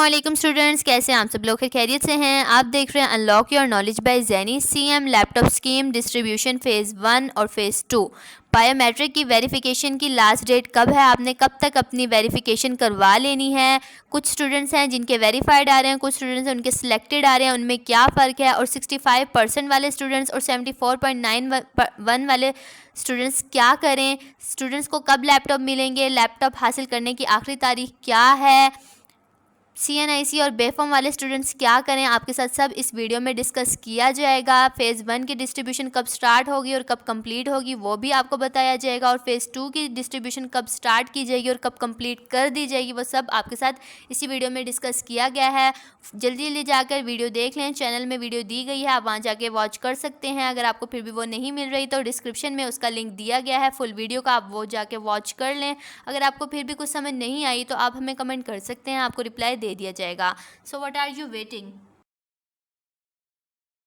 अस्सलामुअलैकुम स्टूडेंट्स, कैसे हैं आप सब लोग? खैरियत से हैं? आप देख रहे हैं unlock your knowledge by Jaini. CM laptop scheme distribution phase 1 और फ़ेज़ 2। बायोमेट्रिक की वेरिफिकेशन की लास्ट डेट कब है? आपने कब तक अपनी वेरिफिकेशन करवा लेनी है? कुछ स्टूडेंट्स हैं जिनके वेरीफाइड आ रहे हैं, कुछ स्टूडेंट्स हैं उनके सिलेक्टेड आ रहे हैं, उनमें क्या फ़र्क है? और 65% वाले स्टूडेंट्स और 74.91 वाले स्टूडेंट्स क्या करें? स्टूडेंट्स को कब लैपटॉप मिलेंगे? लैपटॉप हासिल करने की आखिरी तारीख क्या है? CNIC और बेफॉर्म वाले स्टूडेंट्स क्या करें? आपके साथ सब इस वीडियो में डिस्कस किया जाएगा। फ़ेज़ 1 की डिस्ट्रीब्यूशन कब स्टार्ट होगी और कब कंप्लीट होगी वो भी आपको बताया जाएगा, और फ़ेज़ 2 की डिस्ट्रीब्यूशन कब स्टार्ट की जाएगी और कब कंप्लीट कर दी जाएगी वो सब आपके साथ इसी वीडियो में डिस्कस किया गया है। जल्दी जल्दी जाकर वीडियो देख लें, चैनल में वीडियो दी गई है, आप वहाँ जाके वॉच कर सकते हैं। अगर आपको फिर भी वो नहीं मिल रही तो डिस्क्रिप्शन में उसका लिंक दिया गया है फुल वीडियो का, आप वो जाके वॉच कर लें। अगर आपको फिर भी कुछ समझ नहीं आई तो आप हमें कमेंट कर सकते हैं, आपको रिप्लाई दे दिया जाएगा। So what are you waiting?